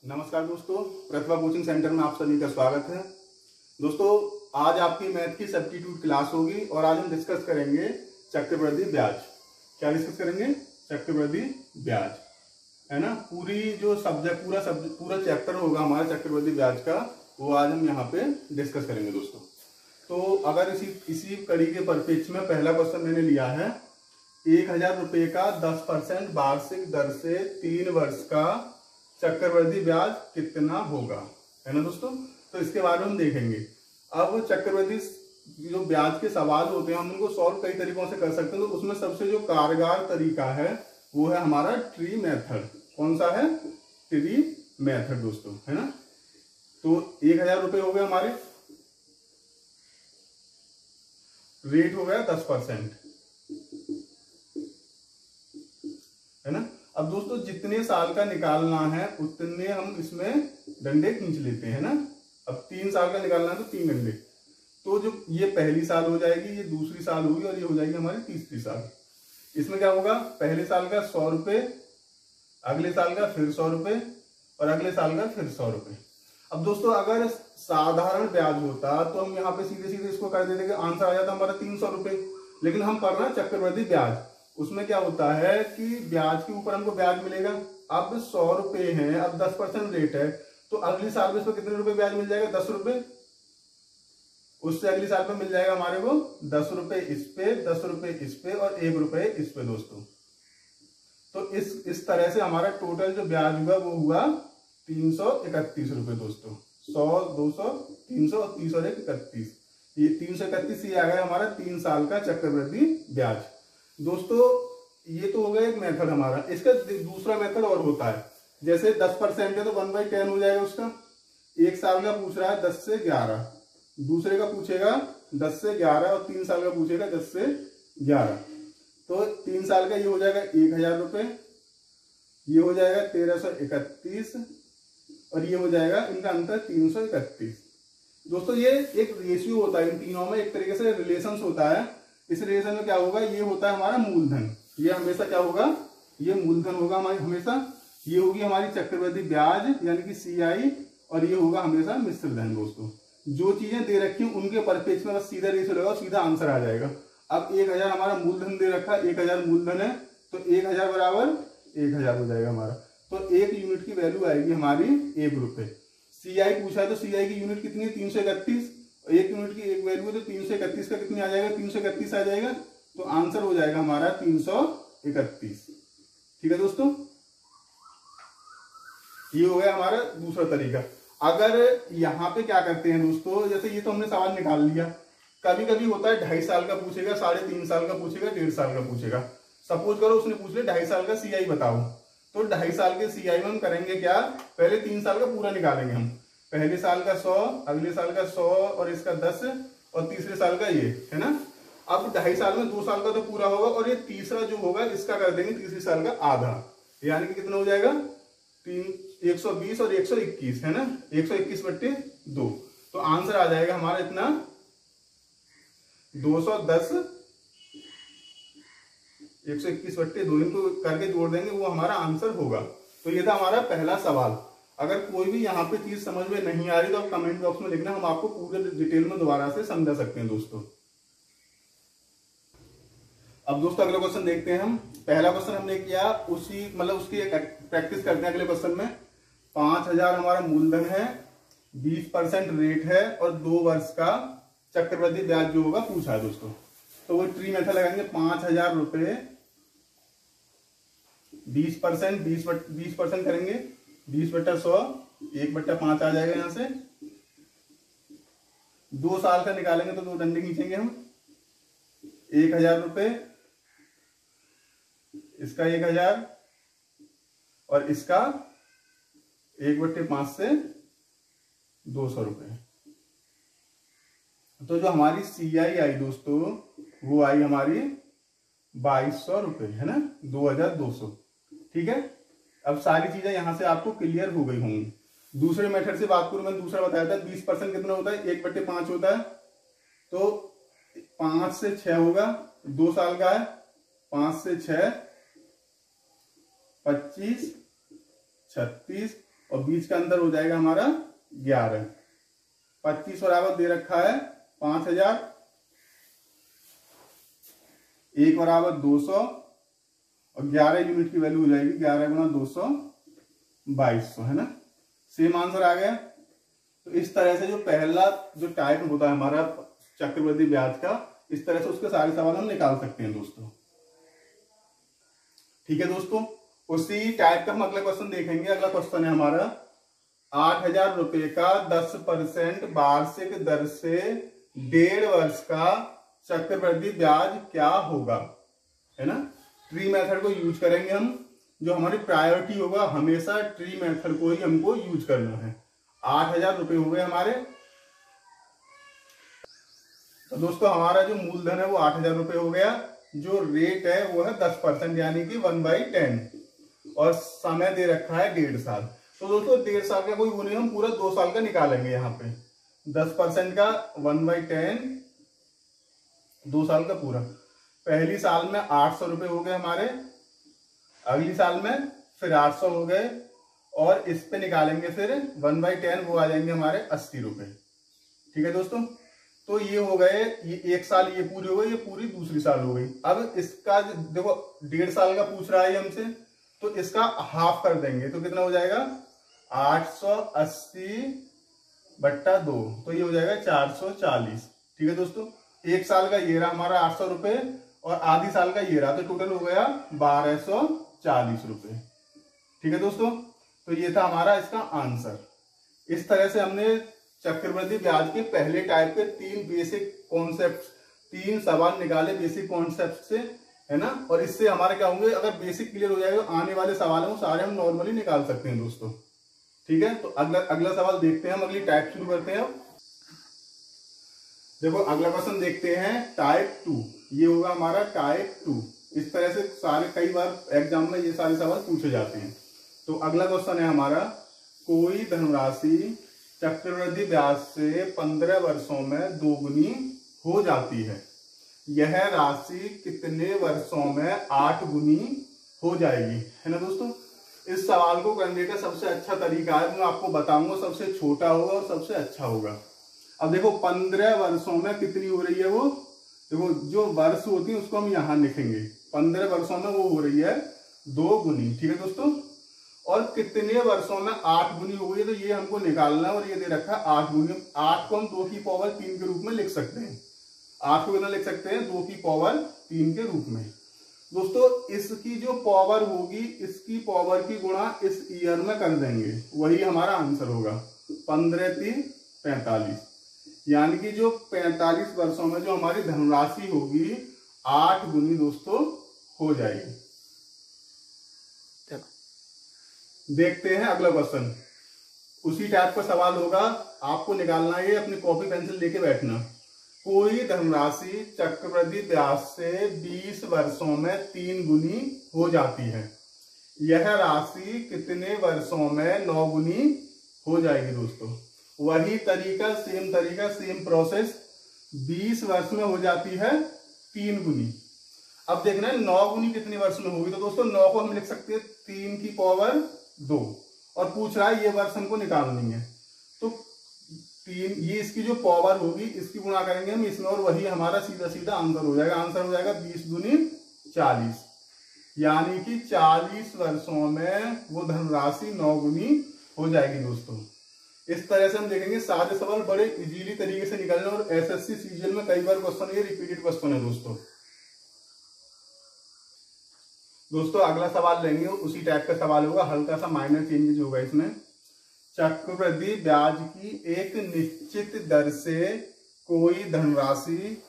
नमस्कार दोस्तों, प्रतिभा coaching centre में आप सभी का स्वागत है। दोस्तों, आज आपकी मैथ की सब्स्टिट्यूट क्लास होगी और आज हम डिस्कस करेंगे चक्रवृद्धि ब्याज। क्या डिस्कस करेंगे? चक्रवृद्धि ब्याज, है ना। पूरा चैप्टर होगा हमारा चक्रवृद्धि ब्याज का, वो आज हम यहाँ पे डिस्कस करेंगे दोस्तों। तो अगर इसी कड़ी के परिप्रेक्ष्य में पहला क्वेश्चन मैंने लिया है, 1000 रुपये का 10% वार्षिक दर से 3 वर्ष का चक्रवृद्धि ब्याज कितना होगा, है ना दोस्तों। तो इसके बारे में हम देखेंगे। अब चक्रवृद्धि जो ब्याज के सवाल होते हैं हम उनको सॉल्व कई तरीकों से कर सकते हैं। तो उसमें सबसे जो कारगर तरीका है वो है हमारा ट्री मेथड। कौन सा है? ट्री मेथड दोस्तों, है ना। तो 1000 रुपये हो गए हमारे, रेट हो गया 10%, है ना। अब दोस्तों जितने साल का निकालना है उतने हम इसमें डंडे खींच लेते हैं ना। अब 3 साल का निकालना है तो 3 डंडे। तो जो ये पहली साल हो जाएगी, ये दूसरी साल होगी और ये हो जाएगी हमारी तीसरी साल। इसमें क्या होगा? पहले साल का 100 रुपये, अगले साल का फिर 100 रुपये और अगले साल का फिर 100 रुपये। अब दोस्तों अगर साधारण ब्याज होता तो हम यहाँ पे सीधे सीधे इसको कर देते कि आंसर आ जाता हमारा 300 रुपये। लेकिन हम पढ़ रहे हैं चक्रवृद्धि ब्याज। उसमें क्या होता है कि ब्याज के ऊपर हमको ब्याज मिलेगा। अब 100 रुपये है, अब 10% रेट है, तो अगली साल में इसमें कितने रुपए ब्याज मिल जाएगा? 10 रुपये। उससे अगली साल में मिल जाएगा हमारे को 10 रुपये इस पे, 10 रुपये इस पे और 1 रुपये इस पे दोस्तों। तो इस तरह से हमारा टोटल जो ब्याज हुआ वो हुआ 331 रुपये दोस्तों। 100, 200, 300 और 30 और 1 31। ये 331 ये आ गया हमारा 3 साल का चक्रवृद्धि ब्याज दोस्तों। ये तो हो गया एक मेथड हमारा। इसका दूसरा मेथड और होता है। जैसे 10% है तो 1/10 हो जाएगा उसका। एक साल का पूछ रहा है 10 से 11, दूसरे का पूछेगा 10 से 11 और 3 साल का पूछेगा 10 से 11। तो 3 साल का ये हो जाएगा 1000 रुपये, ये हो जाएगा 1331 और ये हो जाएगा इनका अंतर 331 दोस्तों। ये एक रेशियो होता है इन तीनों में, एक तरीके से रिलेशन होता है। इस रिलेशन में क्या होगा? ये होता है हमारा मूलधन। ये हमेशा क्या होगा? ये मूलधन होगा हमारी हमेशा। ये होगी हमारी चक्रवृद्धि ब्याज यानी कि CI और ये होगा हमेशा मिश्र धन दोस्तों। जो चीजें दे रखी हैं उनके परिप्रेक्ष्य में बस सीधा रेशियो लगा, सीधा आंसर आ जाएगा। अब 1000 हमारा मूलधन दे रखा है, 1000 मूलधन है तो 1000 बराबर 1000 हो जाएगा हमारा। तो 1 यूनिट की वैल्यू आएगी हमारी 1 रुपये। CI पूछा है तो CI की यूनिट कितनी है? 331। 1 यूनिट की एक वैल्यू है तो 331 का कितनी आ जाएगा? 331 आ जाएगा। तो आंसर हो जाएगा हमारा 331। ठीक है दोस्तों, ये हो गया हमारा दूसरा तरीका। अगर यहाँ पे क्या करते हैं दोस्तों, जैसे ये तो हमने सवाल निकाल लिया। कभी कभी होता है 2.5 साल का पूछेगा, 3.5 साल का पूछेगा, 1.5 साल का पूछेगा। सपोज करो उसने पूछ लिया 2.5 साल का CI बताओ। तो 2.5 साल के CI में हम करेंगे क्या? पहले 3 साल का पूरा निकालेंगे हम। पहले साल का 100, अगले साल का 100 और इसका 10 और तीसरे साल का ये, है ना। अब 2.5 साल में 2 साल का तो पूरा होगा और ये तीसरा जो होगा इसका कर देंगे तीसरे साल का आधा, यानी कि कितना हो जाएगा? 120 और 121, है ना। 121/2। तो आंसर आ जाएगा हमारा इतना 210। 121/2 इनको करके जोड़ देंगे, वो हमारा आंसर होगा। तो ये था हमारा पहला सवाल। अगर कोई भी यहाँ पे चीज समझ में नहीं आ रही तो आप कमेंट बॉक्स में लिखना, हम आपको पूरे डिटेल में दोबारा से समझा सकते हैं दोस्तों। अब दोस्तों अगला क्वेश्चन देखते हैं हम। पहला क्वेश्चन हमने किया उसकी प्रैक्टिस करते हैं। अगले क्वेश्चन में 5000 हमारा मूलधन है, 20% रेट है और 2 वर्ष का चक्रवृद्धि ब्याज जो होगा पूछा है दोस्तों। तो वो ट्री मेथड लगाएंगे। 5000 रुपये 20%, 20% करेंगे, 20/100, 1/5 आ जाएगा यहां से। 2 साल का निकालेंगे तो 2 डंडे खींचेंगे हम। 1000 रुपये, इसका 1000 और इसका 1/5 से 200 रुपये। तो जो हमारी CI आई दोस्तों वो आई हमारी 2200 रुपये, है ना, 2200। ठीक है। अब सारी चीजें यहां से आपको क्लियर हो गई होंगी। दूसरे मेथड से बात करूं, मैंने दूसरा बताया था 20% कितना होता है? 1/5 होता है। तो 5 से 6 होगा, 2 साल का है। 5 से 6 25, 36 और बीच का अंतर हो जाएगा हमारा 11। 25 बराबर दे रखा है 5000, 1 बराबर 200 और 11 यूनिट की वैल्यू हो जाएगी 11 गुना 200 2200, है ना। सेम आंसर आ गया। तो इस तरह से जो पहला जो टाइप होता है हमारा चक्रवृद्धि ब्याज का, इस तरह से उसके सारे सवाल हम निकाल सकते हैं दोस्तों। ठीक है दोस्तों, उसी टाइप का हम अगला क्वेश्चन देखेंगे। अगला क्वेश्चन है हमारा 8000 रुपए का 10% वार्षिक दर से 1.5 वर्ष का चक्रवृद्धि ब्याज क्या होगा, है ना। ट्री मेथड को यूज करेंगे हम। जो हमारी प्रायोरिटी होगा हमेशा ट्री मेथड को ही हमको यूज करना है। 8000 रुपए हो गए हमारे। तो दोस्तों हमारा जो मूलधन है वो 8000 रुपए हो गया। जो रेट है वो है 10% यानी कि 1/10 और समय दे रखा है 1.5 साल। तो दोस्तों 1.5 साल का कोई वो नहीं, हम पूरा 2 साल का निकालेंगे। यहाँ पे 10% का 1/10 2 साल का पूरा। पहली साल में 800 रुपए हो गए हमारे, अगली साल में फिर 800 हो गए और इस पे निकालेंगे फिर 1/10, वो आ जाएंगे हमारे 80 रुपए। ठीक है दोस्तों, तो ये हो गए, ये 1 साल ये पूरी हो गई, ये पूरी दूसरी साल हो गई। अब इसका देखो 1.5 साल का पूछ रहा है हमसे, तो इसका हाफ कर देंगे तो कितना हो जाएगा 880/2, तो ये हो जाएगा 440। ठीक है दोस्तों, 1 साल का ये रहा हमारा 800 रुपए और आधी साल का ये रहा, तो टोटल हो गया 1240 रुपए। ठीक है दोस्तों, तो ये था हमारा इसका आंसर। इस तरह से हमने चक्रवृद्धि ब्याज के पहले टाइप के 3 बेसिक कॉन्सेप्ट, 3 सवाल निकाले बेसिक कॉन्सेप्ट से, है ना। और इससे हमारे क्या होंगे, अगर बेसिक क्लियर हो जाएगा तो आने वाले सवाल हैं वो सारे हम नॉर्मली निकाल सकते हैं दोस्तों। ठीक है, तो अगला सवाल देखते हैं हम। अगली टाइप शुरू करते हैं। देखो अगला क्वेश्चन देखते हैं टाइप 2। ये होगा हमारा टाइप 2। इस तरह से सारे कई बार एग्जाम में ये सारे सवाल पूछे जाते हैं। तो अगला क्वेश्चन है हमारा, कोई धनराशि चक्रवृद्धि ब्याज से 15 वर्षों में दोगुनी हो जाती है, यह राशि कितने वर्षों में 8 गुनी हो जाएगी, है ना दोस्तों। इस सवाल को करने का सबसे अच्छा तरीका है, मैं आपको बताऊंगा, सबसे छोटा होगा और सबसे अच्छा होगा। अब देखो 15 वर्षों में कितनी हो रही है वो, देखो जो वर्ष होती है उसको हम यहां लिखेंगे। 15 वर्षों में वो हो रही है 2 गुनी। ठीक है दोस्तों, और कितने वर्षों में 8 गुनी हो गई, तो ये हमको निकालना है। और ये दे रखा है 8 गुनी। 8 को हम 2 की पावर 3 के रूप में लिख सकते हैं। 8 को कितना लिख सकते हैं, 2 की पावर 3 के रूप में। दोस्तों इसकी जो पावर होगी, इसकी पावर की गुणा इस ईयर में कर देंगे, वही हमारा आंसर होगा। 15 3 45, यानी कि जो 45 वर्षों में जो हमारी धनराशि होगी 8 गुनी दोस्तों हो जाएगी। देखते हैं अगला क्वेश्चन। उसी टाइप का सवाल होगा, आपको निकालना है, अपनी कॉपी पेंसिल लेके बैठना। कोई धनराशि चक्रवृद्धि ब्याज से 20 वर्षों में 3 गुनी हो जाती है, यह राशि कितने वर्षों में 9 गुनी हो जाएगी दोस्तों। वही तरीका, सेम प्रोसेस। 20 वर्ष में हो जाती है 3 गुनी। अब देखना है 9 गुनी कितने वर्ष में होगी, तो दोस्तों 9 को हम लिख सकते हैं 3 की पावर 2 और पूछ रहा है ये वर्ष हमको निकालनी है। तो 3, ये इसकी जो पावर होगी इसकी गुणा करेंगे हम इसमें, और वही हमारा सीधा आंसर हो जाएगा। आंसर हो जाएगा 20 दूनी 40, यानी कि 40 वर्षों में वो धनराशि 9 गुनी हो जाएगी दोस्तों। इस तरह से हम देखेंगे सारे सवाल बड़े इजीली तरीके से निकलने, और एसएससी सीजीएल में कई बार क्वेश्चन ये रिपीटेड क्वेश्चन है दोस्तों। अगला सवाल लेंगे, उसी टाइप का सवाल होगा, हल्का सा माइनर चेंजेस होगा इसमें। चक्रवृद्धि ब्याज की एक निश्चित दर से कोई धनराशि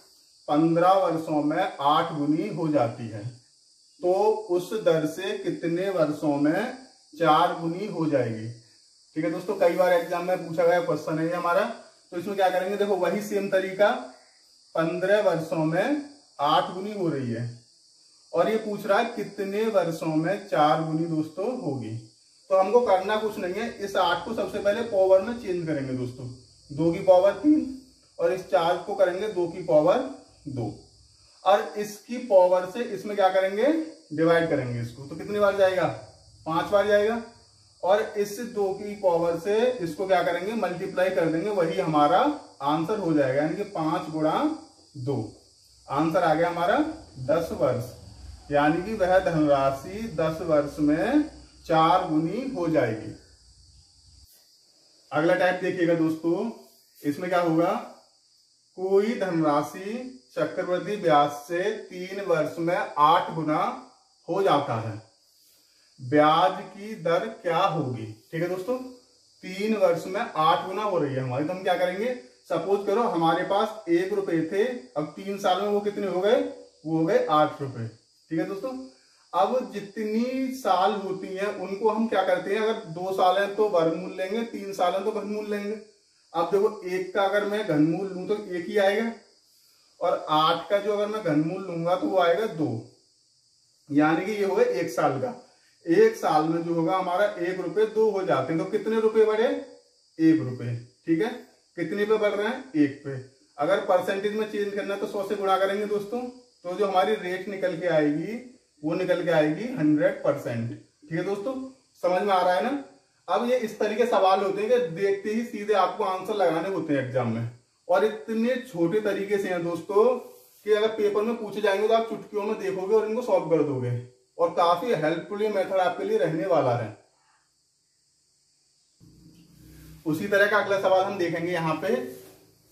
15 वर्षों में 8 गुनी हो जाती है, तो उस दर से कितने वर्षों में 4 गुनी हो जाएगी। ठीक है दोस्तों, कई बार एग्जाम में पूछा गया क्वेश्चन है ये हमारा। तो इसमें क्या करेंगे, देखो वही सेम तरीका, 15 वर्षों में 8 गुनी हो रही है और ये पूछ रहा है कितने वर्षों में 4 गुनी दोस्तों होगी। तो हमको करना कुछ नहीं है, इस 8 को सबसे पहले पावर में चेंज करेंगे दोस्तों। 2 की पावर 3 और इस 4 को करेंगे 2 की पावर 2 और इसकी पावर से इसमें क्या करेंगे, डिवाइड करेंगे इसको। तो कितनी बार जाएगा, 5 बार जाएगा। और इस 2 की पावर से इसको क्या करेंगे, मल्टीप्लाई कर देंगे, वही हमारा आंसर हो जाएगा। यानी कि 5 गुणा 2, आंसर आ गया हमारा 10 वर्ष। यानी कि वह धनराशि 10 वर्ष में 4 गुनी हो जाएगी। अगला टाइप देखिएगा दोस्तों, इसमें क्या होगा, कोई धनराशि चक्रवृद्धि ब्याज से 3 वर्ष में 8 गुना हो जाता है, ब्याज की दर क्या होगी। ठीक है दोस्तों, 3 वर्ष में 8 गुना हो रही है हमारी, तो हम क्या करेंगे, सपोज करो हमारे पास 1 रुपए थे, अब 3 साल में वो कितने हो गए, वो हो गए 8 रुपए। ठीक है दोस्तों, अब जितनी साल होती हैं उनको हम क्या करते हैं, अगर 2 साल है तो वर्गमूल लेंगे, 3 साल है तो घनमूल लेंगे। अब देखो 1 का अगर मैं घनमूल लूं तो 1 ही आएगा, और 8 का जो अगर मैं घनमूल लूंगा तो वो आएगा 2, यानी कि ये हो गया 1 साल का। 1 साल में जो होगा हमारा 1 रुपए 2 हो जाते हैं, तो कितने रुपए बढ़े, 1 रुपए। ठीक है, कितने पे बढ़ रहे हैं, 1 पे। अगर परसेंटेज में चेंज करना है तो 100 से गुणा करेंगे दोस्तों, तो जो हमारी रेट निकल के आएगी वो निकल के आएगी 100%। ठीक है दोस्तों, समझ में आ रहा है ना। अब ये इस तरीके सवाल होते हैं कि देखते ही सीधे आपको आंसर लगाने होते हैं एग्जाम में, और इतने छोटे तरीके से हैं दोस्तों कि अगर पेपर में पूछे जाएंगे तो आप चुटकियों में देखोगे और इनको सॉल्व कर दोगे, और काफी हेल्पफुल मेथड आपके लिए रहने वाला है। उसी तरह का अगला सवाल हम देखेंगे यहाँ पे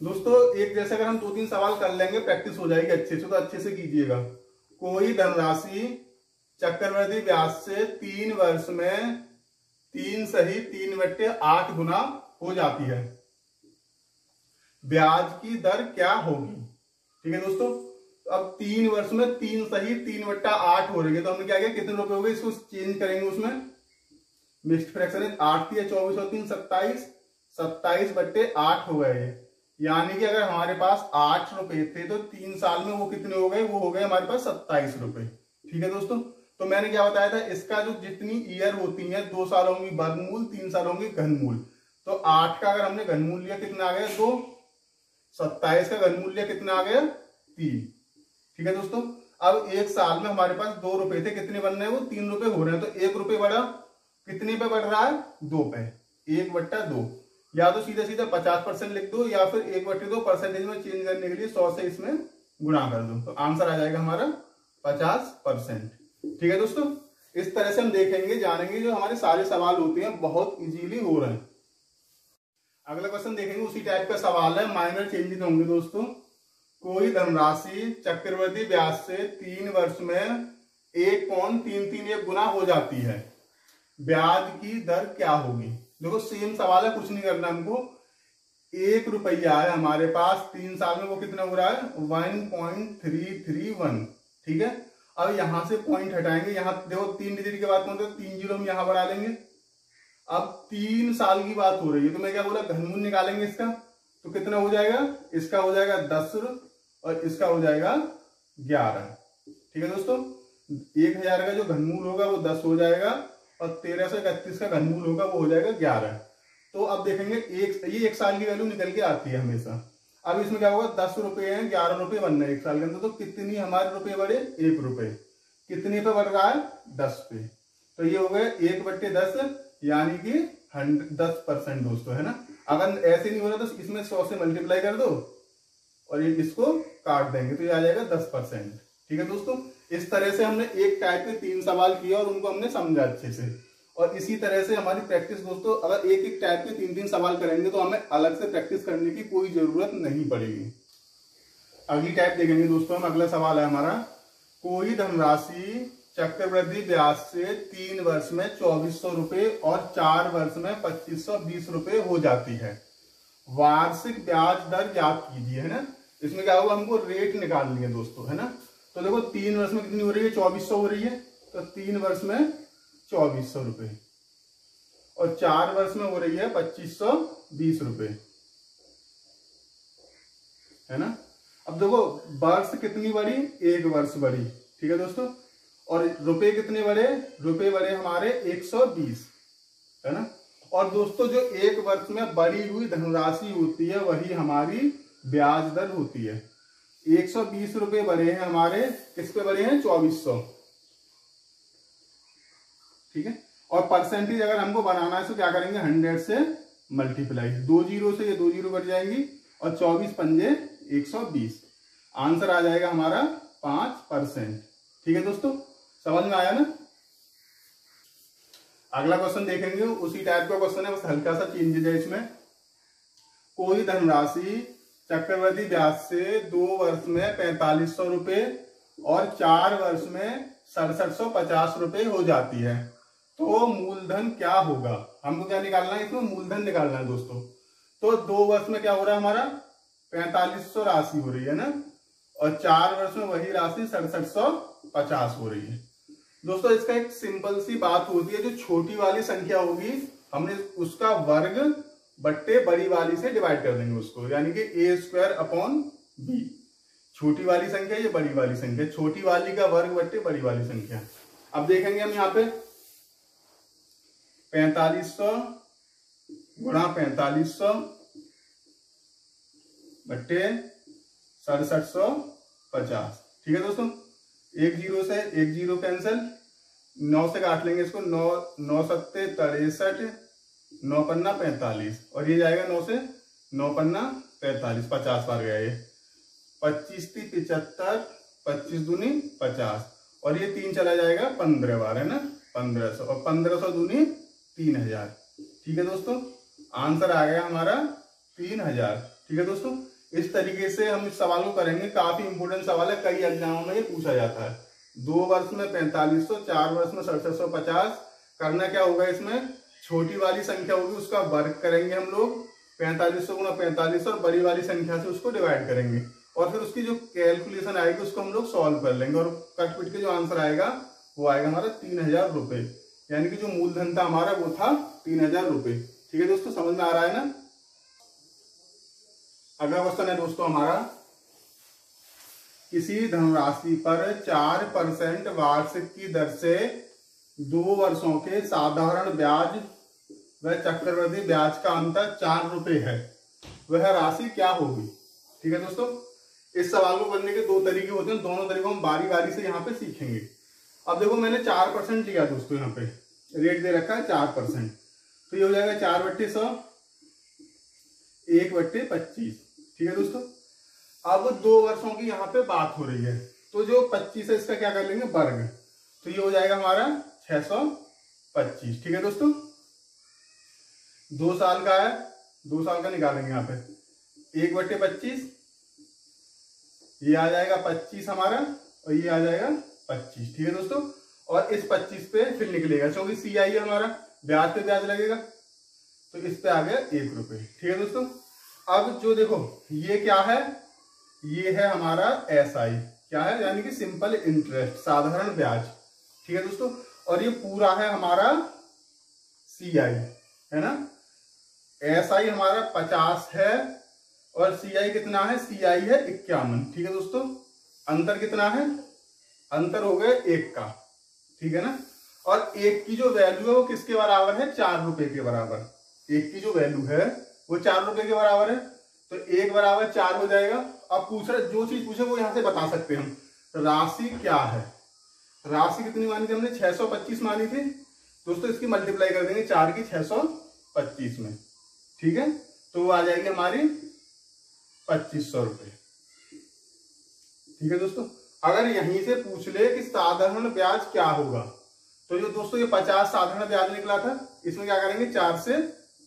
दोस्तों। एक जैसे अगर हम 2-3 सवाल कर लेंगे, प्रैक्टिस हो जाएगी अच्छे से, तो अच्छे से कीजिएगा। कोई धनराशि चक्रवृद्धि ब्याज से 3 वर्ष में 3 सही 3/8 गुना हो जाती है, ब्याज की दर क्या होगी। ठीक है दोस्तों, अब 3 वर्ष में 3 सही 3/8 हो रही है, तो हमने क्या किया, कितने रुपए हो गए, इसको चेंज करेंगे, उसमें मिक्स्ड फ्रैक्शन है, 8 या 24 और 3 27, 27/8 हो गए। यानी कि अगर हमारे पास 8 रुपए थे तो 3 साल में वो कितने हो गए, वो हो गए हमारे पास 27 रुपए। ठीक है दोस्तों, तो मैंने क्या बताया था, इसका जो जितनी ईयर होती है, 2 साल होंगी वर्गमूल, 3 साल होंगे घनमूल। तो 8 का अगर हमने घनमूल लिया कितना आ गया, 2। 27 का घनमूल लिया कितना आ गया, 3। ठीक है दोस्तों, अब 1 साल में हमारे पास 2 रुपए थे, कितने बन रहे हैं, वो 3 रुपए हो रहे हैं, तो 1 रुपए बढ़ा, कितने पे बढ़ रहा है, 2 पे, 1/2। या तो सीधा सीधा 50% लिख दो, या फिर 1/2 परसेंटेज में चेंज करने के लिए 100 से इसमें गुणा कर दो, तो आंसर आ जाएगा हमारा 50%। ठीक है दोस्तों, इस तरह से हम देखेंगे, जानेंगे, जो हमारे सारे सवाल होते हैं बहुत इजीली हो रहे हैं। अगला क्वेश्चन देखेंगे, उसी टाइप का सवाल है, माइनर चेंजेस होंगे दोस्तों। कोई धनराशि चक्रवृद्धि ब्याज से 3 वर्ष में 1.331 गुना हो जाती है, ब्याज की दर क्या होगी। देखो सेम सवाल है, कुछ नहीं करना हमको। 1 रुपया है हमारे पास, 3 साल में वो कितना हो रहा है, 1.331। ठीक है, अब यहां से पॉइंट हटाएंगे, यहां देखो 3 डिजिट के बाद कौन था, 3 जीरो हम यहां बढ़ा लेंगे। अब 3 साल की बात हो रही है, तो मैं क्या बोला, घनमूल निकालेंगे इसका, तो कितना हो जाएगा, इसका हो जाएगा 10 और इसका हो जाएगा 11। ठीक है दोस्तों, 1000 का जो घनमूल होगा वो 10 हो जाएगा, और 1331 का घनमूल होगा वो हो जाएगा 11। तो अब देखेंगे ये 1 साल की वैल्यू निकल के आती है हमेशा। अब इसमें क्या होगा, 10 रुपए हैं, 11 रुपए बन रहे हैं 1 साल के अंदर, तो कितनी हमारे रुपए बढ़े, 1 रुपए। कितने पे बढ़ रहा है, 10 पे, तो ये हो गए 1/10, यानी कि 10% दोस्तों, है ना। अगर ऐसे नहीं हो रहा तो इसमें 100 से मल्टीप्लाई कर दो और ये इसको काट देंगे, तो ये आ जाएगा 10%। ठीक है दोस्तों, इस तरह से हमने एक टाइप के 3 सवाल किए और उनको हमने समझा अच्छे से। और इसी तरह से हमारी प्रैक्टिस दोस्तों, अगर एक एक टाइप के 3-3 सवाल करेंगे तो हमें अलग से प्रैक्टिस करने की कोई जरूरत नहीं पड़ेगी। अगली टाइप देखेंगे दोस्तों हम, अगला सवाल है हमारा, कोई धनराशि चक्रवृद्धि ब्याज से 3 वर्ष में 2400 रुपए और 4 वर्ष में 2520 रुपए हो जाती है, वार्षिक ब्याज दर ज्ञात कीजिए, है ना। इसमें क्या होगा, हमको रेट निकालनी है दोस्तों, है ना। तो देखो 3 वर्ष में कितनी हो रही है, 2400 हो रही है, तो 3 वर्ष में 2400 रुपए, और 4 वर्ष में हो रही है 2520 रुपए, है ना। अब देखो वर्ष कितनी बढ़ी, 1 वर्ष बढ़ी। ठीक है दोस्तों, और रुपए कितने बढ़े, रुपए बढ़े हमारे 120, है ना। और दोस्तों जो 1 वर्ष में बढ़ी हुई धनराशि होती है वही हमारी ब्याज दर होती है। 120 रुपए बढ़े हैं हमारे, किस पे बढ़े हैं, 2400। ठीक है, और परसेंटेज अगर हमको बनाना है तो क्या करेंगे, 100 से मल्टीप्लाई, 2 जीरो से ये 2 जीरो कट जाएंगी और 24 पंजे 120, आंसर आ जाएगा हमारा 5%। ठीक है दोस्तों, समझ में आया ना। अगला क्वेश्चन देखेंगे, उसी टाइप का क्वेश्चन है, बस हल्का सा चेंजेज है इसमें। कोई धनराशि चक्रवृद्धि ब्याज से 2 वर्ष में 4500 रुपए और 4 वर्ष में 6750 रुपए हो जाती है, तो मूलधन क्या होगा। हमको क्या निकालना है, इसमें मूलधन निकालना है दोस्तों। तो 2 वर्ष में क्या हो रहा है हमारा, 4500 राशि हो रही है ना, और 4 वर्ष में वही राशि 6750 हो रही है। दोस्तों इसका एक सिंपल सी बात होती है, जो छोटी वाली संख्या होगी हमने उसका वर्ग बट्टे बड़ी वाली से डिवाइड कर देंगे उसको, यानी कि a²/b। छोटी वाली संख्या ये बड़ी वाली संख्या, छोटी वाली का वर्ग बट्टे बड़ी वाली संख्या। अब देखेंगे हम यहाँ पे 4500 गुणा 4500 बट्टे 6750। ठीक है दोस्तों, 1 जीरो से 1 जीरो कैंसिल, 9 से काट लेंगे इसको, 9 सत्ते 63, 9 पन्ना 45, और ये जाएगा 9 से 9 पन्ना 43, 50 बार गया ये, 25 × 75, 25 दूनी 50, और ये 3 चला जाएगा 15 बार है ना, 1500, और 1500 दूनी 3000। ठीक है दोस्तों, आंसर आ गया हमारा 3000। ठीक है दोस्तों, इस तरीके से हम इस सवाल को करेंगे, काफी इंपोर्टेंट सवाल है, कई एग्जामों में ये पूछा जाता है। 2 वर्ष में 4500, 4 वर्ष में 6750। करना क्या होगा, इसमें छोटी वाली संख्या होगी उसका वर्ग करेंगे हम लोग, 4500 गुणा 45, और बड़ी वाली संख्या से उसको डिवाइड करेंगे, और फिर उसकी जो कैलकुलेशन आएगी उसको हम लोग सॉल्व कर लेंगे, और कट पिट के जो आंसर आएगा वो आएगा हमारा 3000 रुपए, यानी कि जो मूलधन था हमारा वो था 3000 रुपए। ठीक है दोस्तों, समझ में आ रहा है ना। अगला क्वेश्चन है दोस्तों हमारा, किसी धनराशि पर 4% वार्षिक की दर से 2 वर्षों के साधारण ब्याज व चक्रवृद्धि ब्याज का अंतर 4 रुपए है, वह राशि क्या होगी। ठीक है दोस्तों, इस सवाल को करने के 2 तरीके होते हैं, दोनों तरीकों हम बारी बारी से यहाँ पे सीखेंगे। अब देखो मैंने 4% लिया दोस्तों, यहाँ पे रेट दे रखा है 4%, तो ये हो जाएगा 4/100, 1/25। ठीक है दोस्तों, अब 2 वर्षों की यहाँ पे बात हो रही है, तो जो 25 है इसका क्या कर लेंगे, वर्ग, तो ये हो जाएगा हमारा 625। ठीक है दोस्तों, 2 साल का है, 2 साल का निकालेंगे यहाँ पे, 1/25, ये आ जाएगा 25 हमारा, और ये आ जाएगा 25। ठीक है दोस्तों, और इस 25 पे फिर निकलेगा, क्योंकि CI है हमारा, ब्याज पे ब्याज लगेगा, तो इस पे आ गया 1 रुपए। ठीक है दोस्तों, अब जो देखो ये क्या है, ये है हमारा SI, क्या है, यानी कि सिंपल इंटरेस्ट, साधारण ब्याज। ठीक है दोस्तों, और ये पूरा है हमारा CI, है ना। SI हमारा 50 है, और CI कितना है, CI है 51। ठीक है दोस्तों, अंतर कितना है, अंतर हो गया 1 का। ठीक है ना, और 1 की जो वैल्यू है वो किसके बराबर है, 4 रुपए के बराबर। 1 की जो वैल्यू है वो 4 रुपए के बराबर है, तो 1 बराबर 4 हो जाएगा। अब पूछ रहे, जो चीज पूछे वो यहां से बता सकते हैं हम। राशि क्या है, राशि कितनी मानी थी हमने, 625 मानी थी दोस्तों, इसकी मल्टीप्लाई कर देंगे 4 की 625 में। ठीक है, तो वो आ जाएगी हमारी 2500 रुपए। ठीक है दोस्तों, अगर यहीं से पूछ ले कि साधारण ब्याज क्या होगा, तो जो दोस्तों ये 50 साधारण ब्याज निकला था, इसमें क्या करेंगे, 4 से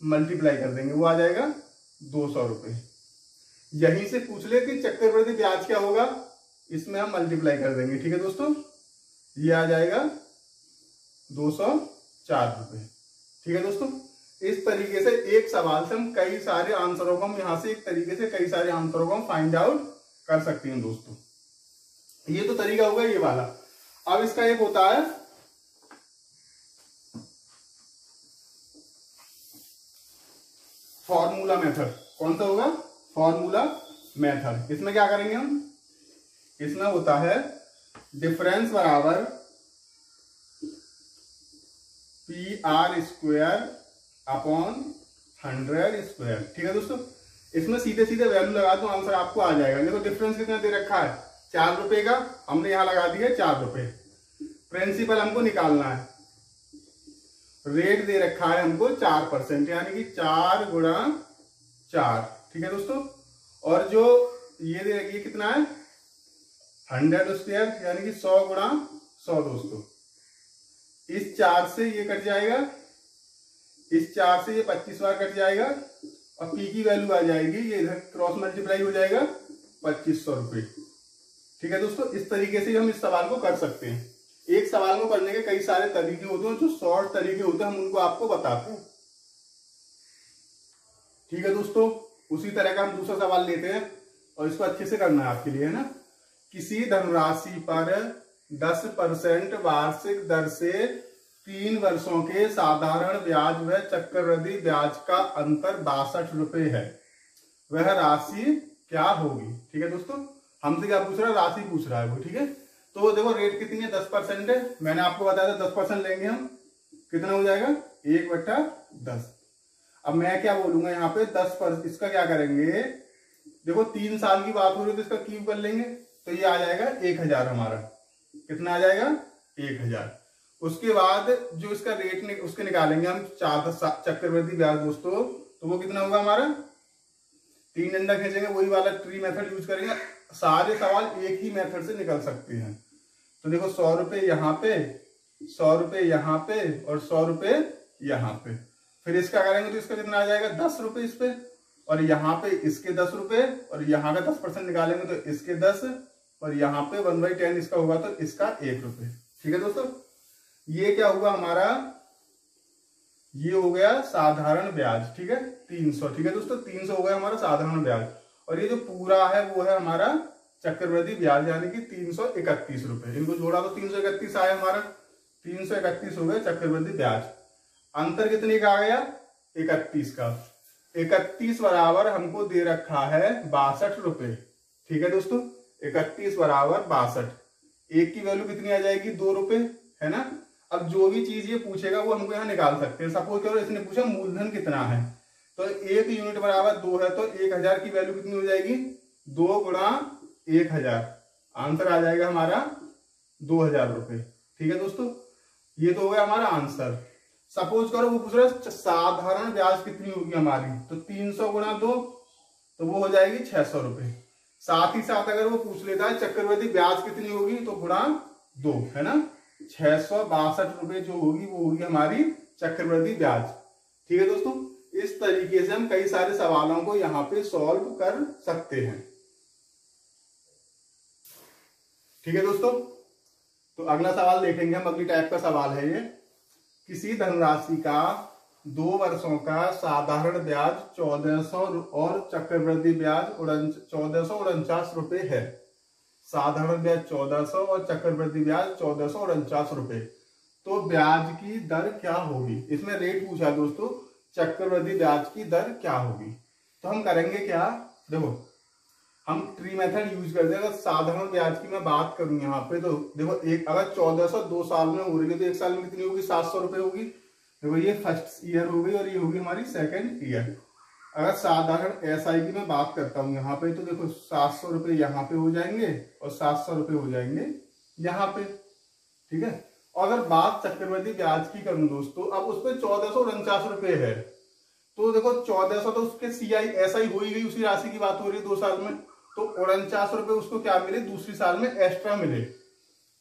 मल्टीप्लाई कर देंगे, वो आ जाएगा 200 रुपए। यहीं से पूछ ले कि चक्रवृद्धि ब्याज क्या होगा, इसमें हम मल्टीप्लाई कर देंगे। ठीक है दोस्तों, ये आ जाएगा 204 रुपए। ठीक है दोस्तों, इस तरीके से एक सवाल से हम कई सारे आंसरों को, हम यहां से एक तरीके से कई सारे आंसरों को हम फाइंड आउट कर सकते हैं दोस्तों। ये तो तरीका होगा ये वाला। अब इसका एक होता है फॉर्मूला मेथड। कौन सा होगा, फॉर्मूला मेथड। इसमें क्या करेंगे हम, इसमें होता है डिफरेंस बराबर PR² अपॉन 100²। ठीक है दोस्तों, इसमें सीधे सीधे वैल्यू लगा दो, आंसर आपको आ जाएगा। देखो डिफरेंस कितना दे रखा है, 4 रुपए का, हमने यहां लगा दिया 4 रुपए। प्रिंसिपल हमको निकालना है, रेट दे रखा है हमको 4%, यानी कि 4 गुणा 4। ठीक है दोस्तों, और जो ये दे रखी है कितना है 100 स्क्वायर, यानी कि 100 गुणा 100 दोस्तों। इस 4 से ये कट जाएगा, इस 4 से ये 25 बार कट जाएगा, और पी की वैल्यू आ जाएगी, ये इधर क्रॉस मल्टीप्लाई हो जाएगा 2500 रुपये। ठीक है दोस्तों, इस तरीके से हम इस सवाल को कर सकते हैं। एक सवाल को करने के कई सारे तरीके होते हैं, जो शॉर्ट तरीके होते हैं हम उनको आपको बताते हैं। ठीक है दोस्तों, उसी तरह का हम दूसरा सवाल लेते हैं और इसको अच्छे से करना है आपके लिए, है ना। किसी धनराशि पर 10% वार्षिक दर से 3 वर्षों के साधारण ब्याज व चक्रवृद्धि ब्याज का अंतर 62 रुपए है, वह राशि क्या होगी। ठीक है दोस्तों, हमसे क्या पूछ रहा है, राशि पूछ रहा है वो। ठीक है, तो देखो रेट कितनी है 10% है, मैंने आपको बताया था 10% लेंगे हम, कितना हो जाएगा 1/10। अब मैं क्या बोलूंगा यहाँ पे 10%, इसका क्या करेंगे, देखो 3 साल की बात हो रही है तो इसका क्यूब कर लेंगे, तो ये आ जाएगा 1000 हमारा, कितना आ जाएगा 1000। उसके बाद जो इसका रेट उसके निकालेंगे हम चक्रवृद्धि ब्याज दोस्तों, तो वो कितना होगा हमारा, 3 डंडा खींचेंगे, वही वाला ट्री मेथड यूज करेंगे। सारे सवाल एक ही मेथड से निकल सकते हैं। तो देखो 100 रुपए यहाँ पे, 100 रुपए यहाँ पे और 100 रुपए यहाँ पे, फिर इसका करेंगे तो इसका कितना आ जाएगा 10 रुपए इस पे, और यहाँ पे इसके 10 रुपए, और यहाँ का 10% निकालेंगे तो इसके 10, और यहाँ पे 1/10 इसका होगा तो इसका 1 रुपए। ठीक है दोस्तों, ये क्या हुआ हमारा, ये हो गया साधारण ब्याज। ठीक है 300। ठीक है दोस्तों, 300 हो गया हमारा साधारण ब्याज, और ये जो पूरा है वो है हमारा चक्रवृद्धि ब्याज, यानी कि 331 रुपए। इनको जोड़ा तो 331 आया हमारा, 331 हो गया चक्रवृद्धि ब्याज। अंतर कितने का आ गया 31 का। 31 बराबर हमको दे रखा है 62 रुपए। ठीक है दोस्तों, 31 बराबर 62, एक की वैल्यू कितनी आ जाएगी 2 रुपए, है ना। अब जो भी चीज ये पूछेगा वो हमको यहाँ निकाल सकते हैं। सपोज करो इसने पूछा मूलधन कितना है, तो 1 यूनिट बराबर 2 है, तो 1000 की वैल्यू कितनी हो जाएगी 2 गुणा 1000, आंसर आ जाएगा हमारा 2000 रुपए। ठीक है दोस्तों, ये तो हो गया हमारा आंसर। सपोज करो वो पूछ रहा है साधारण ब्याज कितनी होगी हमारी, तो 300 गुणा 2, तो वो हो जाएगी 600 रुपए। साथ ही साथ अगर वो पूछ लेता है चक्रवृद्धि ब्याज कितनी होगी, तो गुणा 2, है ना, 662 रुपए जो होगी वो होगी हमारी चक्रवृद्धि ब्याज। ठीक है दोस्तों, इस तरीके से हम कई सारे सवालों को यहाँ पे सॉल्व कर सकते हैं। ठीक है दोस्तों, तो अगला सवाल देखेंगे हम, अगली टाइप का सवाल है ये। किसी धनराशि का 2 वर्षों का साधारण ब्याज 1400 और चक्रवृद्धि ब्याज 1449 रुपए है। साधारण ब्याज 1400 और चक्रवृद्धि ब्याज 1449 रुपए, तो ब्याज की दर क्या होगी। इसमें रेट पूछा दोस्तों, चक्रवृद्धि ब्याज की दर क्या होगी। तो हम करेंगे क्या, देखो हम ट्री मेथड यूज करते हैं। अगर साधारण ब्याज की मैं बात करूं यहाँ पे, तो देखो एक अगर 1400 2 साल में हो रही है, तो 1 साल में कितनी होगी 700 रुपए होगी। देखो ये फर्स्ट ईयर हो गई और ये होगी हमारी सेकेंड ईयर। अगर साधारण एसआई की मैं बात करता हूँ यहाँ पे, तो देखो 700 रुपये यहाँ पे हो जाएंगे और 700 रुपये हो जाएंगे यहाँ पे। ठीक है, और अगर बात चक्रवृद्धि ब्याज की करूं दोस्तों, अब उस पर 1449 रुपये है, तो देखो 1400 तो उसके सीआई एसआई हो ही गई, उसी राशि की बात हो रही है 2 साल में, तो 49 रुपये उसको क्या मिले दूसरी साल में एक्स्ट्रा मिले।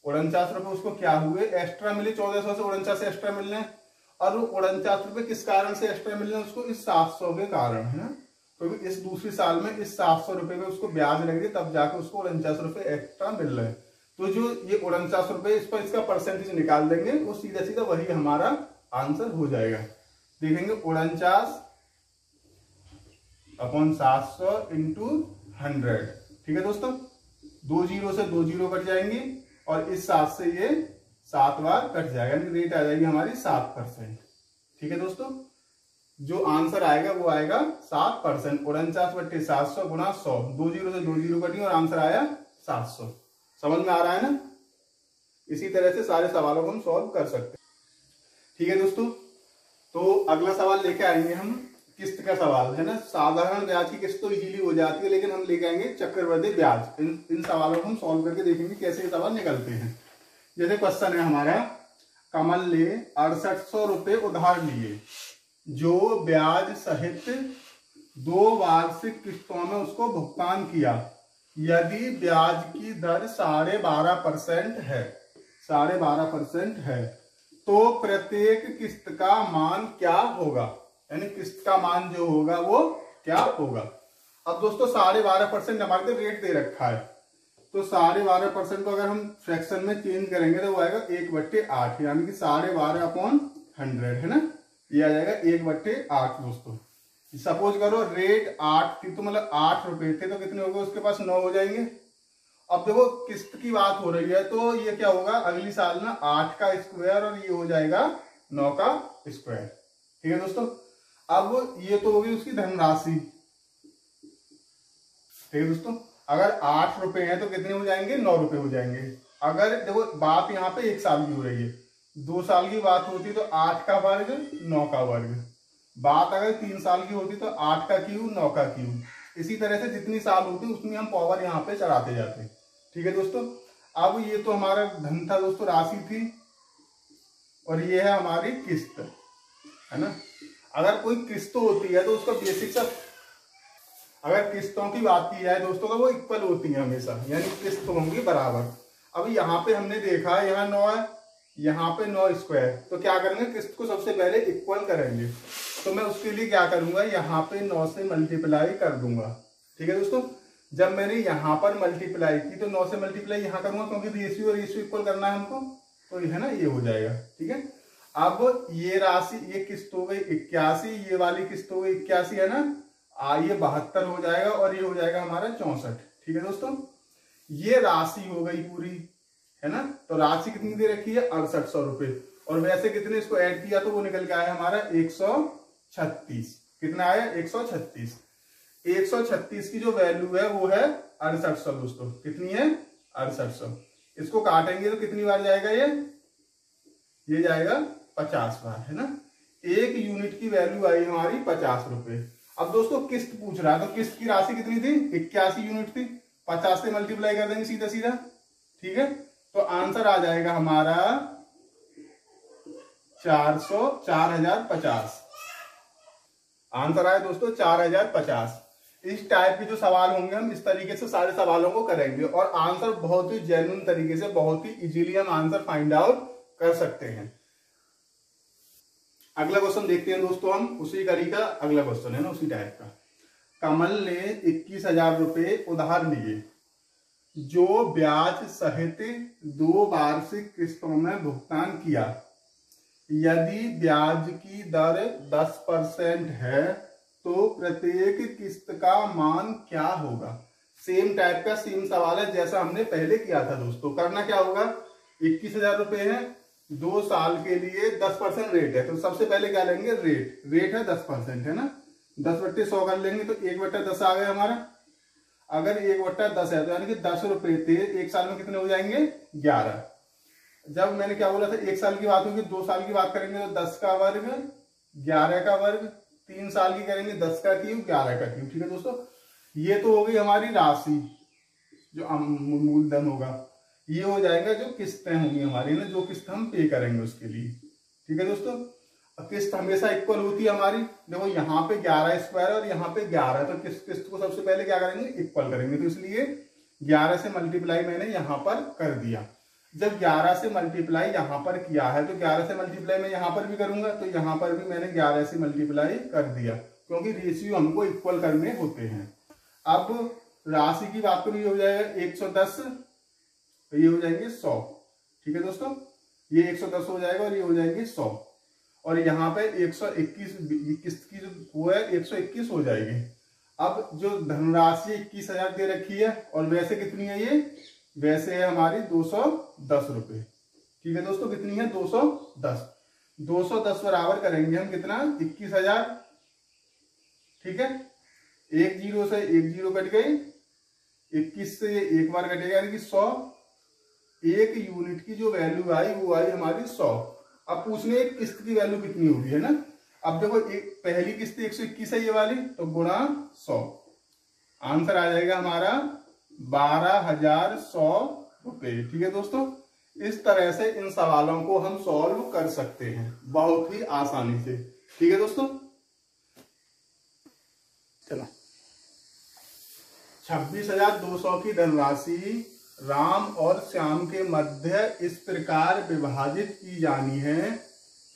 49 रुपये उसको क्या हुए एक्स्ट्रा मिले, 1400 से 49 से एक्स्ट्रा मिलने, और वो 49 रुपये किस कारण से एक्स्ट्रा मिल रहे हैं उसको, इस 700 के कारण, है ना, क्योंकि इस दूसरी साल में इस 700 रुपये में उसको ब्याज लग रही है, तब जाकर उसको 49 रुपये एक्स्ट्रा मिल रहे हैं। तो जो ये 49 रुपये इस पर इसका परसेंटेज निकाल देंगे, वो सीधा सीधा वही हमारा आंसर हो जाएगा। देखेंगे 49 अपॉन 700 इंटू 100। ठीक है दोस्तों, 2 जीरो से 2 जीरो कट जाएंगे, और इस 7 से ये 7 बार कट जाएगा, यानी रेट आ जाएगी हमारी 7%। ठीक है दोस्तों, जो आंसर आएगा वो आएगा 7%। 49/700 गुणा 100, 2 जीरो से 2 जीरो कटी और आंसर आया 700। समझ में आ रहा है ना। इसी तरह से सारे सवालों को हम सॉल्व कर सकते हैं। ठीक है दोस्तों, तो अगला सवाल लेके आएंगे हम किस्त का सवाल, है ना। साधारण ब्याज की किस्त तो इजीली हो जाती है, लेकिन हम लेके आएंगे चक्रवृद्धि ब्याज। इन सवालों को हम सॉल्व करके देखेंगे कैसे ये सवाल निकलते हैं। जैसे क्वेश्चन है हमारा, कमल ने 6800 रुपये उधार लिए, जो ब्याज सहित 2 वार्षिक किस्तों में उसको भुगतान किया। यदि ब्याज की दर 12.5% है, 12.5% है, तो प्रत्येक किस्त का मान क्या होगा, यानी किस्त का मान जो होगा वो क्या होगा। अब दोस्तों 12.5% हमारे को रेट दे रखा है, तो 12.5% को अगर हम फ्रैक्शन में चेंज करेंगे तो वो आएगा 1/8, यानी कि 12.5/100 है ना, ये आ जाएगा 1/8 दोस्तों। सपोज करो रेट 8 थी, तो मतलब 8 रुपए थे, तो कितने हो गए उसके पास 9 हो जाएंगे। अब देखो किस्त की बात हो रही है, तो ये क्या होगा अगली साल ना 8 का स्क्वायर और ये हो जाएगा 9 का स्क्वायर। ठीक है दोस्तों, अब ये तो होगी उसकी धनराशि। ठीक है दोस्तों, अगर 8 रुपए हैं तो कितने हो जाएंगे, 9 रुपए हो जाएंगे। अगर देखो बात यहाँ पे 1 साल की हो रही है, 2 साल की बात होती तो 8 का वर्ग 9 का वर्ग, बात अगर 3 साल की होती तो 8 का क्यूब 9 का क्यूब। इसी तरह से जितनी साल होती उतनी हम पावर यहाँ पे चढ़ाते जाते हैं। ठीक है दोस्तों, अब ये तो हमारा धन था दोस्तों, राशि थी, और ये है हमारी किस्त, है ना। अगर कोई किस्त होती है तो उसका बेसिक सा, अगर किस्तों की बात की जाए दोस्तों तो वो इक्वल होती है हमेशा, यानी किस्त होंगी बराबर। अब यहाँ पे हमने देखा है यहाँ 9 है, यहाँ पे 9 स्क्वायर, तो क्या करेंगे किस्त को सबसे पहले इक्वल करेंगे। तो मैं उसके लिए क्या करूंगा, यहाँ पे 9 से मल्टीप्लाई कर दूंगा। ठीक है दोस्तों, जब मैंने यहाँ पर मल्टीप्लाई की तो 9 से मल्टीप्लाई यहाँ करूंगा, क्योंकि रेशियो और रेशियो इक्वल करना है हमको, तो ये है ना, ये हो जाएगा। ठीक है, अब ये राशि, ये किस्त हो गई 81, ये वाली किस्त हो गई 81 है ना, ये 72 हो जाएगा, और ये हो जाएगा हमारा 64। ठीक है दोस्तों, ये राशि हो गई पूरी, है ना। तो राशि कितनी दे रखी है, 6800 रुपये, और वैसे कितने इसको ऐड किया तो वो निकल के आया हमारा 136। कितना आया, 136। 136 की जो वैल्यू है वो है 6800 दोस्तों। कितनी है, 6800। इसको काटेंगे तो कितनी बार जाएगा, ये जाएगा 50 बार, है ना। 1 यूनिट की वैल्यू आई हमारी 50 रुपए। अब दोस्तों किस्त पूछ रहा है, तो किस्त की राशि कितनी थी, 81 यूनिट थी, 50 से मल्टीप्लाई कर देंगे सीधा सीधा। ठीक है, तो आंसर आ जाएगा हमारा 4050। आंसर आया दोस्तों 4050। इस टाइप के जो सवाल होंगे हम इस तरीके से सारे सवालों को करेंगे, और आंसर बहुत ही जेन्युइन तरीके से, बहुत ही इजीली हम आंसर फाइंड आउट कर सकते हैं। अगला क्वेश्चन देखते हैं दोस्तों हम, उसी कड़ी का अगला क्वेश्चन है ना, उसी टाइप का। कमल ने 21,000 रुपये उधार लिए, जो ब्याज सहित 2 वार्षिक किस्तों में भुगतान किया। यदि ब्याज की दर 10% है तो प्रत्येक किस्त का मान क्या होगा। सेम टाइप का सेम सवाल है जैसा हमने पहले किया था दोस्तों। करना क्या होगा, 21,000 रुपए है, 2 साल के लिए 10% रेट है, तो सबसे पहले क्या लेंगे, रेट है 10%, है ना। 10/100 कर लेंगे तो 1/10 आ गया हमारा। अगर 1/10 है तो यानी कि 10 रुपए थे, 1 साल में कितने हो जाएंगे, 11। जब मैंने क्या बोला था 1 साल की बात होगी, 2 साल की बात करेंगे तो 10 का वर्ग 11 का वर्ग, 3 साल की करेंगे 10 का क्यूब 11 का क्यूब। ठीक है दोस्तों, ये तो हो गई हमारी राशि, जो मूलधन होगा। ये हो जाएगा जो किस्तें होंगी हमारी ना, जो किस्त हम पे करेंगे उसके लिए। ठीक है दोस्तों, किस्त हमेशा इक्वल होती है हमारी। देखो यहाँ पे 11 स्क्वायर और यहाँ पे 11, तो किस्त को सबसे पहले क्या करेंगे, इक्वल करेंगे। तो इसलिए 11 से मल्टीप्लाई मैंने यहाँ पर कर दिया। जब 11 से मल्टीप्लाई यहाँ पर किया है तो 11 से मल्टीप्लाई मैं यहाँ पर भी करूंगा, तो यहाँ पर भी मैंने 11 से मल्टीप्लाई कर दिया, क्योंकि रेशियो हमको इक्वल करने होते हैं। अब राशि की बात करूँ, ये हो जाएगा 110, तो ये हो जाएंगे 100। ठीक है दोस्तों, ये 110 हो जाएगा और ये हो जाएंगे 100, और यहाँ पे 121 किस्त की जो वो है 121 हो जाएगी। अब जो धनराशि 21,000 दे रखी है, और वैसे कितनी है ये, वैसे है हमारी 210 रुपए। ठीक है दोस्तों, कितनी है 210। 210 बराबर करेंगे हम कितना, 21,000। ठीक है, 1 0 से 1 0 कट गई, 21 से 1 बार कटेगा, यानी कि 100। 1 यूनिट की जो वैल्यू आई वो आई हमारी 100। अब पूछने एक किस्त की वैल्यू कितनी होगी, है ना। अब देखो एक पहली किस्त 121 है ये वाली, तो गुणा 100, आंसर आ जाएगा हमारा 12,100 रुपए। ठीक है दोस्तों, इस तरह से इन सवालों को हम सॉल्व कर सकते हैं बहुत ही आसानी से। ठीक है दोस्तों, चलो 26,200 की धनराशि राम और श्याम के मध्य इस प्रकार विभाजित की जानी है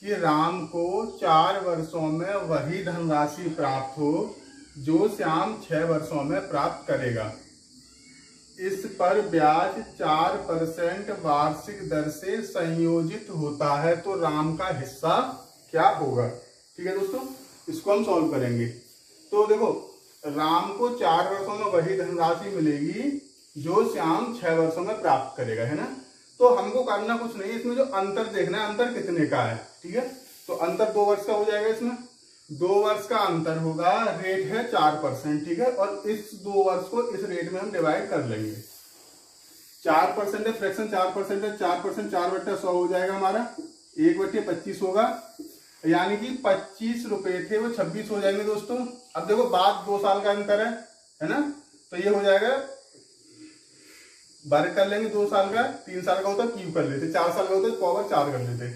कि राम को 4 वर्षों में वही धनराशि प्राप्त हो जो श्याम 6 वर्षों में प्राप्त करेगा। इस पर ब्याज 4% वार्षिक दर से संयोजित होता है, तो राम का हिस्सा क्या होगा। ठीक है दोस्तों, इसको हम सॉल्व करेंगे। तो देखो, राम को 4 वर्षों में वही धनराशि मिलेगी जो श्याम 6 वर्षों में प्राप्त करेगा, है ना। तो हमको करना कुछ नहीं, इसमें जो अंतर देखना है, अंतर कितने का है। ठीक है, तो अंतर 2 वर्ष का हो जाएगा। इसमें 2 वर्ष का अंतर होगा, रेट है 4%। ठीक है, और इस 2 वर्ष को इस रेट में हम डिवाइड कर लेंगे। 4% है, फ्रैक्शन 4% है, 4% 4/100 हो जाएगा हमारा, 1/25 होगा, यानी कि 25 रुपए थे वो 26 हो जाएंगे दोस्तों। अब देखो, बाद 2 साल का अंतर है ना, तो ये हो जाएगा, वर्ग कर लेंगे 2 साल का, 3 साल का होता है क्यूब कर लेते, 4 साल का होता है पावर 4 कर लेते,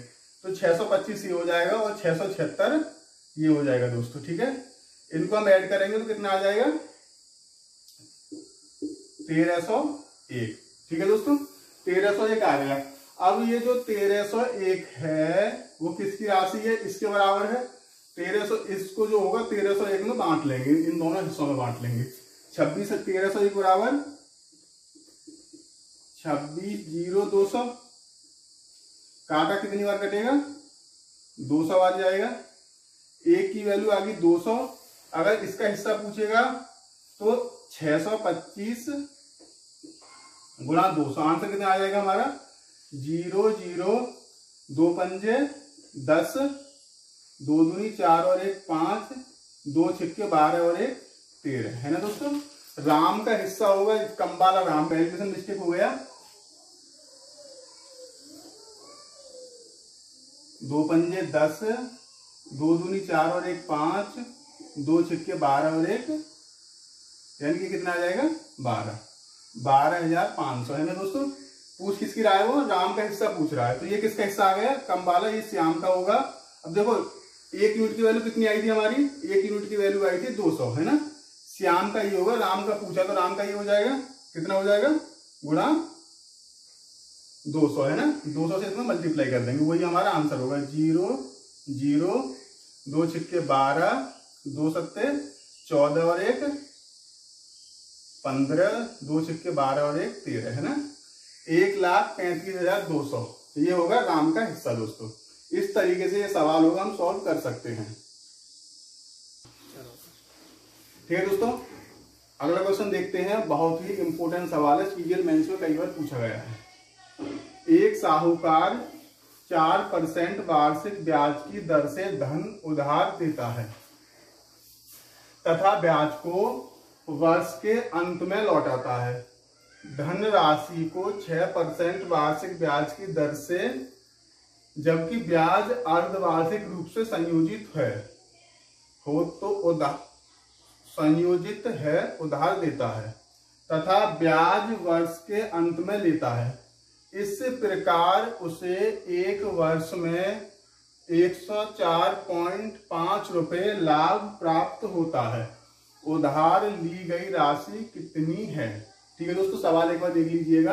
तो 625 ये हो जाएगा और 676 ये हो जाएगा दोस्तों। ठीक है, इनको हम ऐड करेंगे तो कितना आ जाएगा, 1301। ठीक है दोस्तों, 1301 आ गया। अब ये जो 1301 है वो किसकी राशि है, इसके बराबर है 1300। इसको जो होगा 1301 में बांट लेंगे, इन दोनों हिस्सों में बांट लेंगे। 26 से 1301 बराबर 26 0 200, काटा कितनी बार कटेगा, 200 बार जाएगा। एक की वैल्यू आ गई 200। अगर इसका हिस्सा पूछेगा तो 625 गुणा 200, आंसर कितना आ जाएगा हमारा 0 0 2 पंजे 10, 2 दूनी 4 और 1 5, 2 छिक्के 12 और 1 13, है ना दोस्तों। राम का हिस्सा होगा, कम वाला राम का एलिमिनेशन मिस्टेक हो गया, 2 पंजे 10, 2 दूनी 4 और 1 5, 2 छिक्के 12 और 1, यानी कि कितना आ जाएगा 12,500, है ना दोस्तों। पूछ किसकी रहा है, वो राम का हिस्सा पूछ रहा है, तो ये किसका हिस्सा आ गया, कम वाला, ये श्याम का होगा। अब देखो, 1 यूनिट की वैल्यू कितनी आई थी हमारी, 1 यूनिट की वैल्यू आई थी 200, है ना। श्याम का ये होगा, राम का पूछा तो राम का ये हो जाएगा, कितना हो जाएगा, गुणा 200, है ना। 200 से इसमें मल्टीप्लाई कर देंगे, वही हमारा आंसर होगा। 0 0 2 छिक्के 12, 2 सत्ते 14 और 1 15, 2 छिक्के 12 और 1 13, है ना। 1,35,200 ये होगा राम का हिस्सा दोस्तों। इस तरीके से ये सवाल होगा, हम सॉल्व कर सकते हैं। ठीक है दोस्तों, अगला क्वेश्चन देखते हैं। बहुत ही इंपॉर्टेंट सवाल है, सीरियल मेंस में कई बार पूछा गया है। एक साहूकार 4% वार्षिक ब्याज की दर से धन उधार देता है तथा ब्याज को वर्ष के अंत में लौटाता है। धन राशि को 6% वार्षिक ब्याज की दर से, जबकि ब्याज अर्धवार्षिक रूप से संयोजित हो तो संयोजित है उधार देता है तथा ब्याज वर्ष के अंत में लेता है। इस प्रकार उसे 1 वर्ष में 104.5 रुपए लाभ प्राप्त होता है। उधार ली गई राशि कितनी है। ठीक है दोस्तों, सवाल एक बार देख लीजिएगा।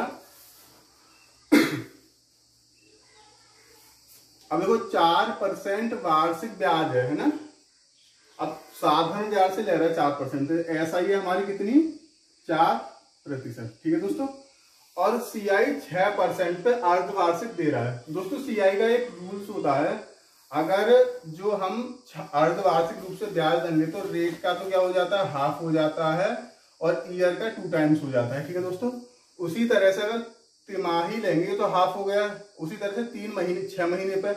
अब देखो 4% वार्षिक ब्याज है ना। अब साधारण ब्याज से ले रहा है 4%, ऐसा ही है हमारी कितनी 4%। ठीक है दोस्तों, और CI 6% पे अर्धवार्षिक दे रहा है। दोस्तों CI का एक रूल्स होता है, अगर जो हम अर्धवार्षिक रूप से ब्याज देंगे तो रेट का तो क्या हो जाता है, हाफ हो जाता है, और ईयर का 2 टाइम्स हो जाता है। ठीक है दोस्तों, उसी तरह से अगर तिमाही लेंगे तो हाफ हो गया, उसी तरह से 3 महीने 6 महीने पे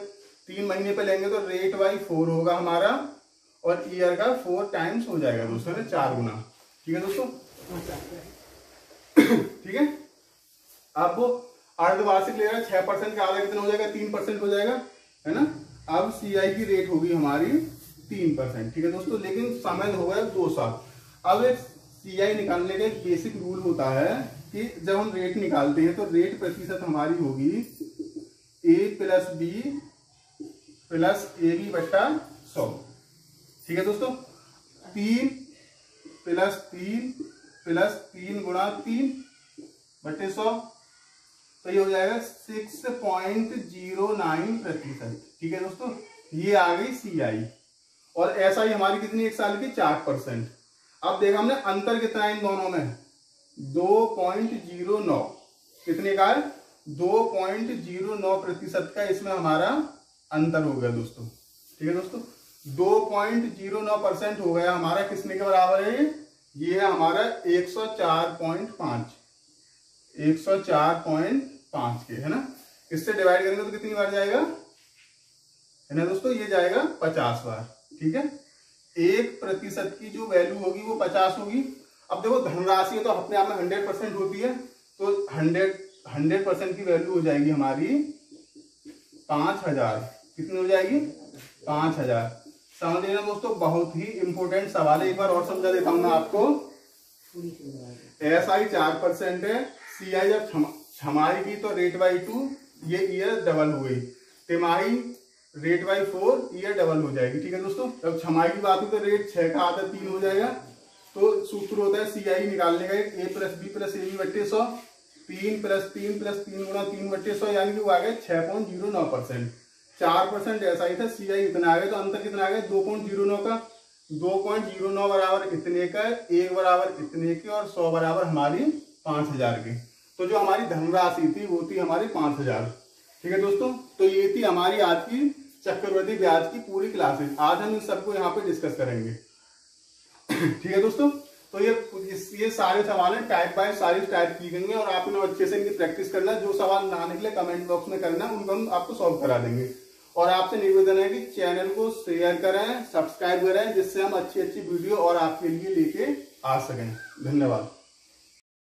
3 महीने पे लेंगे तो रेट बाई 4 होगा हमारा, और ईयर का 4 टाइम्स हो जाएगा दोस्तों, 4 गुना। ठीक है दोस्तों, ठीक है। अब वो अर्धवार्षिक ले रहा है, 6% का आधा कितना हो जाएगा, 3% हो जाएगा, है ना। अब CI की रेट होगी हमारी 3%। ठीक है दोस्तों, लेकिन समय हो गया 2 साल। अब एक CI निकालने का एक बेसिक रूल होता है कि जब हम रेट निकालते हैं तो रेट प्रतिशत हमारी होगी a plus b plus a b बट्टा 100। ठीक है दोस्तों, 3 प्लस 3 गुणा 3 बट्टे 100, तो ये हो जाएगा 6.09%। ठीक है दोस्तों, ये आ गई CI। और ऐसा ही हमारी कितनी एक साल की 4%। अब देखा हमने अंतर कितना है इन दोनों में, 2.09। कितने का है, 2.09% का इसमें हमारा अंतर हो गया दोस्तों। ठीक है दोस्तों, 2.09% हो गया हमारा, किसने के बराबर है ये है हमारा 104.5 के, है ना। इससे डिवाइड करेंगे तो कितनी बार जाएगा, है ना दोस्तों, ये जाएगा 50 बार। ठीक है, 1% की जो वैल्यू होगी वो 50 होगी। अब देखो धनराशि है तो अपने आप में 100% होती है, तो 100% की वैल्यू हो जाएगी हमारी 5000। कितनी हो जाएगी, 5000। समझ लेना दोस्तों, बहुत ही इंपॉर्टेंट सवाल है। एक बार और समझा देता हूं मैं आपको। SI 4% है, CI जब छमाही की तो रेट बाई 2, ये ईयर डबल हो गई। तिमाही रेट बाई 4, ईयर डबल हो जाएगी। ठीक है दोस्तों, जब छमाही की बात हुई तो रेट 6 का आधा 3 हो जाएगा। तो सूत्र होता है CI निकालने का, a plus b plus a b बट्टे 100, 3 प्लस 3 गुणा 3 बट्टे 100, यानी कि वो आ गया 6.09%। 4% ऐसा ही था, CI इतना आ गया, तो अंतर कितना आ गया 2.09 का। 2.09 बराबर इतने का, 1 बराबर इतने के, और 100 बराबर हमारी 5000 के। तो जो हमारी धनराशि थी वो थी हमारी 5000। ठीक है दोस्तों, तो ये थी हमारी आज की चक्रवृद्धि ब्याज की पूरी क्लासेस। आज हम इन सबको यहाँ पे डिस्कस करेंगे। ठीक है दोस्तों, तो ये सारे सवाल हैं, टाइप बाय सारी टाइप की गई हैं, और आप इन्हें अच्छे से इनकी प्रैक्टिस करना। जो सवाल ना निकले कमेंट बॉक्स में करना, उनको हम आपको सॉल्व करा देंगे। और आपसे निवेदन है कि चैनल को शेयर करें, सब्सक्राइब करें, जिससे हम अच्छी वीडियो और आपके लिए लेके आ सकें। धन्यवाद।